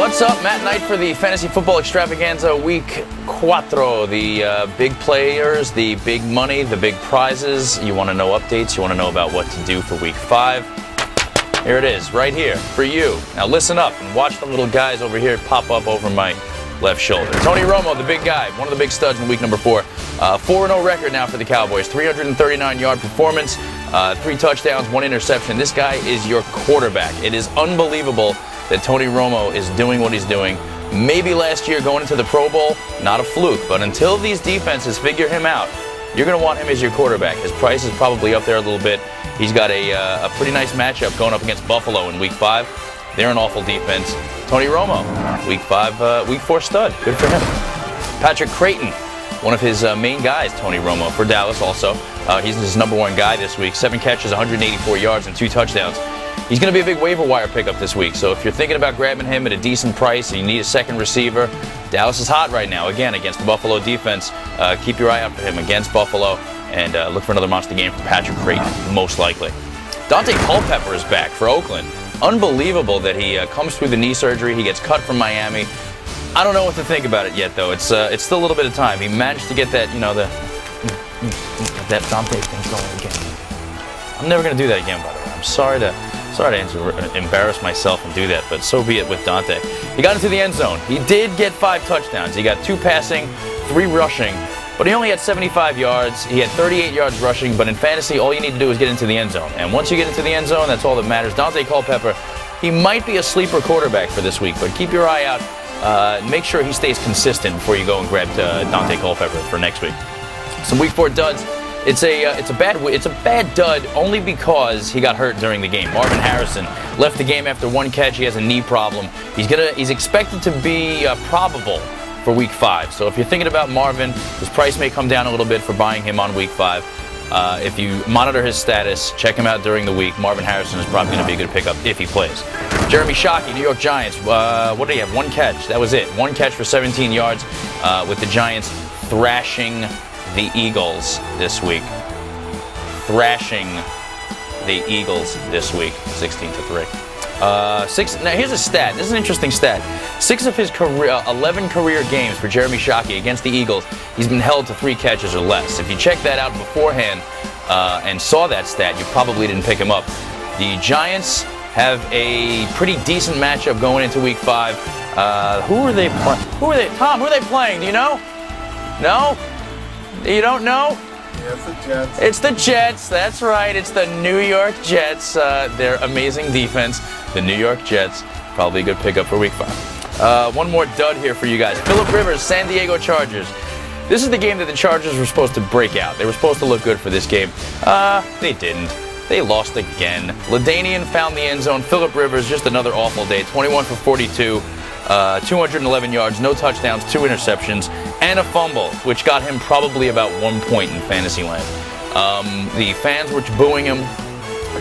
What's up? Matt Knight for the Fantasy Football Extravaganza Week 4. The big players, the big money, the big prizes. You want to know updates? You want to know about what to do for Week 5? Here it is, right here, for you. Now listen up and watch the little guys over here pop up over my left shoulder. Tony Romo, the big guy, one of the big studs in week number 4. 4-0 record now for the Cowboys. 339-yard performance, 3 touchdowns, 1 interception. This guy is your quarterback. It is unbelievable that Tony Romo is doing what he's doing. Maybe last year going into the Pro Bowl, not a fluke, but until these defenses figure him out, you're going to want him as your quarterback. His price is probably up there a little bit. He's got a pretty nice matchup going up against Buffalo in Week 5. They're an awful defense. Tony Romo, Week 4 stud. Good for him. Patrick Creighton, one of his main guys, Tony Romo, for Dallas also. He's his number 1 guy this week. 7 catches, 184 yards, and 2 touchdowns. He's going to be a big waiver wire pickup this week, so if you're thinking about grabbing him at a decent price and you need a second receiver, Dallas is hot right now, again, against the Buffalo defense. Keep your eye out for him against Buffalo, and look for another monster game from Patrick Creighton, most likely. Dante Culpepper is back for Oakland. Unbelievable that he comes through the knee surgery. He gets cut from Miami. I don't know what to think about it yet, though. It's still a little bit of time. He managed to get that, that Dante thing going again. I'm never going to do that again, by the way. I'm sorry to embarrass myself and do that, but so be it with Dante. He got into the end zone. He did get 5 touchdowns. He got 2 passing, 3 rushing, but he only had 75 yards. He had 38 yards rushing, but in fantasy, all you need to do is get into the end zone. And once you get into the end zone, that's all that matters. Dante Culpepper, he might be a sleeper quarterback for this week, but keep your eye out. Make sure he stays consistent before you go and grab Dante Culpepper for next week. Some Week 4 duds. It's a bad dud only because he got hurt during the game. Marvin Harrison left the game after 1 catch. He has a knee problem. He's expected to be probable for Week 5. So if you're thinking about Marvin, his price may come down a little bit for buying him on Week 5. If you monitor his status, check him out during the week. Marvin Harrison is probably going to be a good pickup if he plays. Jeremy Shockey, New York Giants. What did he have? 1 catch. That was it. 1 catch for 17 yards with the Giants thrashing the Eagles this week. Thrashing the Eagles this week, 16-3. Now here's a stat. This is an interesting stat. 6 of his 11 career games for Jeremy Shockey against the Eagles, he's been held to 3 catches or less. If you checked that out beforehand and saw that stat, you probably didn't pick him up. The Giants have a pretty decent matchup going into Week 5. Who are they playing? Tom, who are they playing? Do you know? No? You don't know? Yeah, it's the Jets. It's the Jets. That's right. It's the New York Jets. Their amazing defense. The New York Jets. Probably a good pickup for Week 5. One more dud here for you guys. Phillip Rivers, San Diego Chargers. This is the game that the Chargers were supposed to break out. They were supposed to look good for this game. They didn't. They lost again. LaDainian found the end zone. Phillip Rivers, just another awful day. 21 for 42. 211 yards, no touchdowns, 2 interceptions, and a fumble, which got him probably about 1 point in fantasy land. The fans were booing him.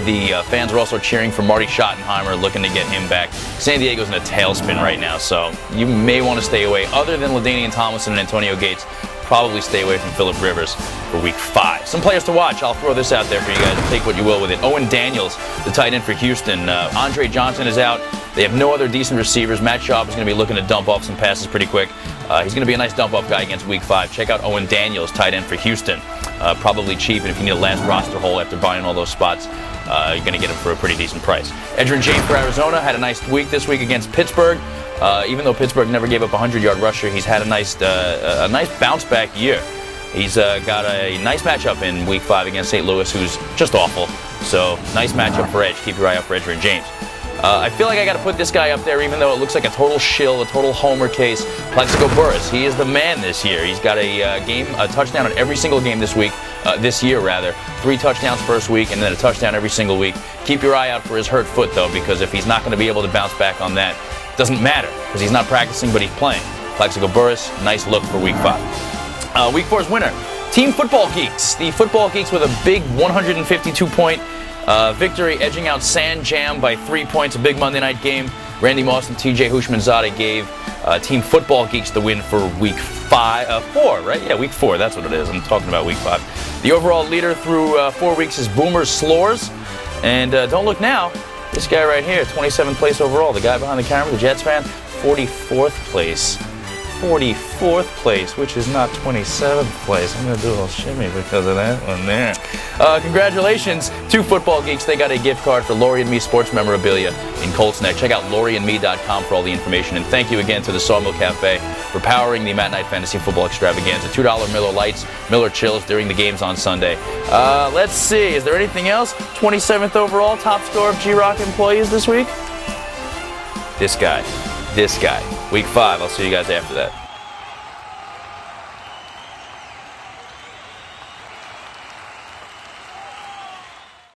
The fans were also cheering for Marty Schottenheimer, looking to get him back. San Diego's in a tailspin right now, so you may want to stay away. Other than LaDainian Tomlinson and Antonio Gates, probably stay away from Phillip Rivers for Week 5. Some players to watch. I'll throw this out there for you guys. Take what you will with it. Owen Daniels, the tight end for Houston. Andre Johnson is out. They have no other decent receivers. Matt Schaub is going to be looking to dump off some passes pretty quick. He's going to be a nice dump-off guy against Week 5. Check out Owen Daniels, tight end for Houston. Probably cheap, and if you need a last roster hole after buying all those spots, you're going to get him for a pretty decent price. Edgerrin James for Arizona had a nice week this week against Pittsburgh. Even though Pittsburgh never gave up a 100-yard rusher, he's had a nice bounce-back year. He's got a nice matchup in Week 5 against St. Louis, who's just awful. So, nice matchup for Edge. Keep your eye out for Edgerrin James. I feel like I got to put this guy up there, even though it looks like a total shill, a total homer case. Plaxico Burress, he is the man this year. He's got a touchdown in every single game this year. 3 touchdowns first week, and then a touchdown every single week. Keep your eye out for his hurt foot, though, because if he's not going to be able to bounce back on that, it doesn't matter, because he's not practicing, but he's playing. Plaxico Burress, nice look for Week 5. Week 4's winner, Team Football Geeks. The Football Geeks with a big 152-point victory, edging out San Jam by 3 points, a big Monday night game. Randy Moss and TJ Hushmanzadeh gave Team Football Geeks the win for Week 4, right? Yeah, Week 4, that's what it is. I'm talking about Week 5. The overall leader through 4 weeks is Boomer Slores. And don't look now, this guy right here, 27th place overall, the guy behind the camera, the Jets fan, 44th place. 44th place, which is not 27th place. I'm going to do a little shimmy because of that one there. Congratulations to Football Geeks. They got a gift card for Lori and Me sports memorabilia in Colts Neck. Check out loriandme.com for all the information. And thank you again to the Sawmill Cafe for powering the Matt Night Fantasy Football Extravaganza. $2 Miller Lights, Miller Chills during the games on Sunday. Let's see. Is there anything else? 27th overall, top score of G-Rock employees this week? This guy. Week 5. I'll see you guys after that.